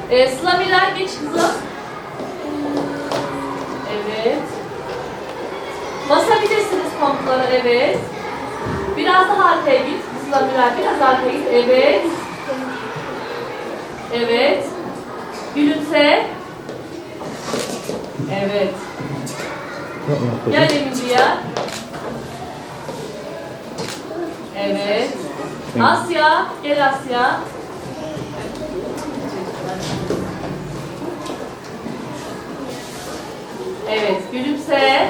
Sıla Miray geç kızım. Evet. Basabilirsiniz pamuklara, evet. Biraz daha arkaya git. Sıla Miray biraz arkaya git. Evet. Evet. Gülümse. Evet. Gel Emilia. Evet. Asya. Gel Asya. Evet. Gülümse.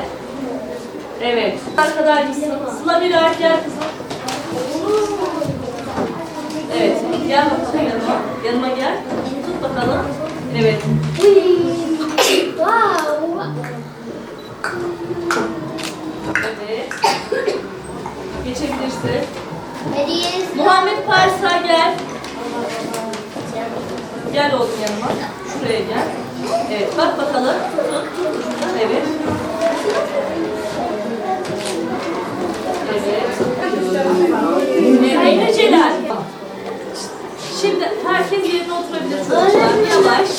Evet. Arkadaş mısın? Sıla bir ay gel kızım. Evet. Gel bakalım yanıma. Yanıma gel. Tut bakalım. Evet. Evet. Geçebilirsin. Muhammed Pars'a gel. Gel oğlum yanıma. Şuraya gel. Evet. Bak bakalım. Tut. Evet. Evet. Eğlenceler. Şimdi herkes yerine oturabilir çocuklar. Yavaş.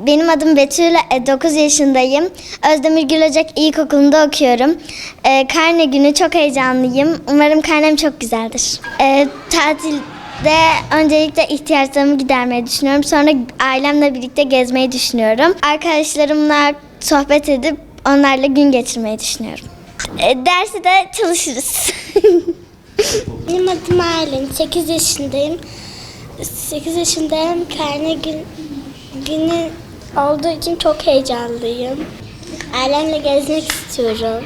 Benim adım Betül, 9 yaşındayım. Özdemir Gülocak İlkokulu'nda okuyorum. Karne günü çok heyecanlıyım. Umarım karnem çok güzeldir. Tatilde öncelikle ihtiyaçlarımı gidermeyi düşünüyorum. Sonra ailemle birlikte gezmeyi düşünüyorum. Arkadaşlarımla sohbet edip onlarla gün geçirmeyi düşünüyorum. Dersi de çalışırız. Benim adım Aylin, 8 yaşındayım. 8 yaşındayım. Karne günü olduğu için çok heyecanlıyım. Ailemle gezmek istiyorum.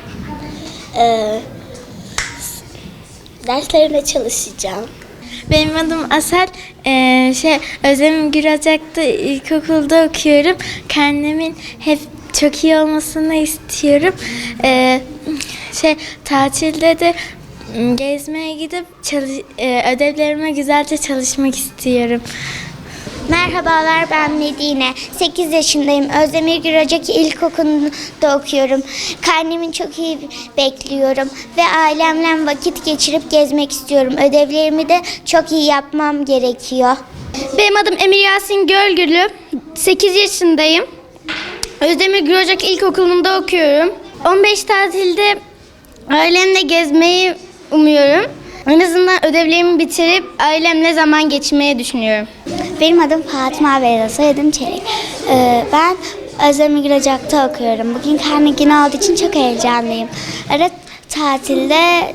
Derslerime çalışacağım. Benim adım Asel. Özdemir Gülocak'ta ilkokulda okuyorum. Karnemin hep çok iyi olmasını istiyorum. Tatilde de gezmeye gidip ödevlerime güzelce çalışmak istiyorum. Merhabalar, ben Medine. 8 yaşındayım. Özdemir Gülocak İlkokulu'nda okuyorum. Karnemi çok iyi bekliyorum ve ailemle vakit geçirip gezmek istiyorum. Ödevlerimi de çok iyi yapmam gerekiyor. Benim adım Emir Yasin Gölgülü. 8 yaşındayım. Özdemir Gülocak İlkokulu'nda okuyorum. 15 tatilde ailemle gezmeyi umuyorum. En azından ödevlerimi bitirip ailemle zaman geçirmeyi düşünüyorum. Benim adım Fatıma Beyza, soyadım Çelik. Ben Özdemir Gülocak'ta okuyorum. Bugün karne günü olduğu için çok heyecanlıyım. Ara tatilde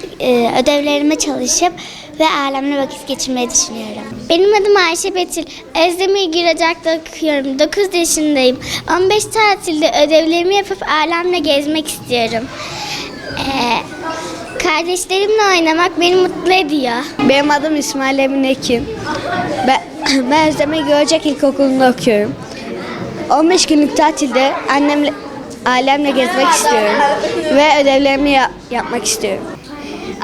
ödevlerime çalışıp ve ailemle vakit geçirmeyi düşünüyorum. Benim adım Ayşe Betül. Özdemir Gülocak'ta okuyorum. 9 yaşındayım. 15 tatilde ödevlerimi yapıp ailemle gezmek istiyorum. Kardeşlerimle oynamak beni mutlu ediyor. Benim adım İsmail Emin Ekin. Ben Özdemir Gülocak İlkokulu'nda okuyorum. 15 günlük tatilde ailemle gezmek istiyorum ve ödevlerimi yapmak istiyorum.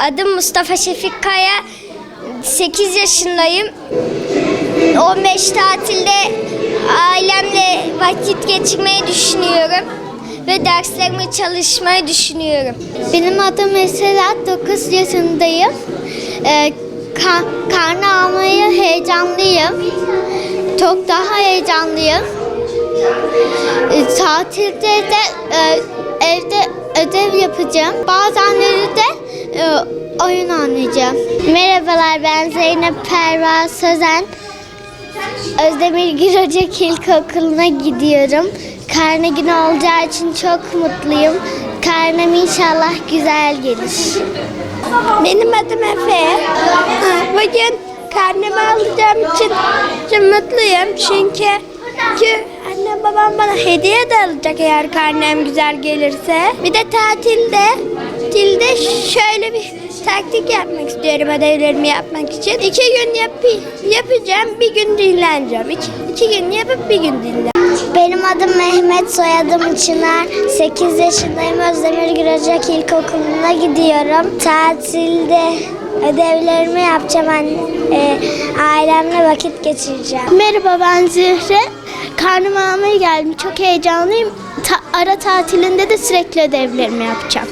Adım Mustafa Şefik Kaya. 8 yaşındayım. 15 tatilde ailemle vakit geçirmeyi düşünüyorum ve derslerimi çalışmayı düşünüyorum. Benim adım Meselat, 9 yaşındayım. Karne almaya heyecanlıyım. Çok daha heyecanlıyım. Tatilde de evde ödev yapacağım. Bazenleri de oyun oynayacağım. Merhabalar, ben Zeynep Perva Sözen. Özdemir Gülocak İlkokulu'na gidiyorum. Karne günü olacağı için çok mutluyum. Karnem inşallah güzel gelir. Benim adım Efe. Bugün karnemi alacağım için çok mutluyum çünkü annem babam bana hediye de alacak eğer karnem güzel gelirse. Bir de tatilde şöyle bir taktik yapmak istiyorum ödevlerimi yapmak için. 2 gün yapacağım, bir gün dinleneceğim. 2 gün yapıp bir gün dinleneceğim. Benim adım Mehmet, soyadım Çınar. 8 yaşındayım. Özdemir Gülocak İlkokulu'na gidiyorum. Tatilde ödevlerimi yapacağım. Ailemle vakit geçireceğim. Merhaba, ben Zühre. Karnımı almaya geldim. Çok heyecanlıyım. Ara tatilinde de sürekli ödevlerimi yapacağım.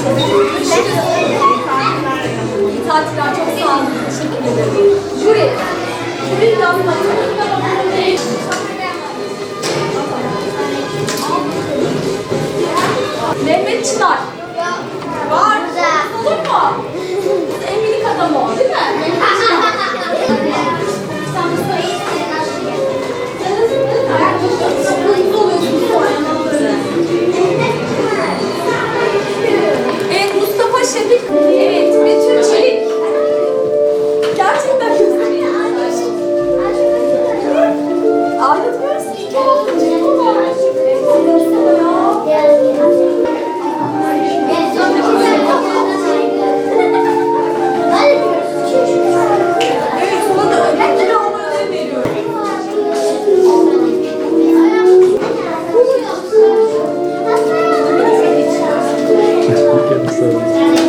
Görüşürüz. İyi tatiller, çok sağ olun. Teşekkür ederim. Jüri. Jüri yazmayı. Mehmet Çınar. Var. Olur mu? En minik adam o, değil mi? Sen de söyle. Mutlu oluyorsun sonra. Evet, Mustafa Şefik. Evet, Betül Çelik. Gerçekten güzel. Ayrılmıyoruz ki. Gel oğlum, Çelik olur. Evet, sana da ödül almaya önem veriyorum. Kendisi.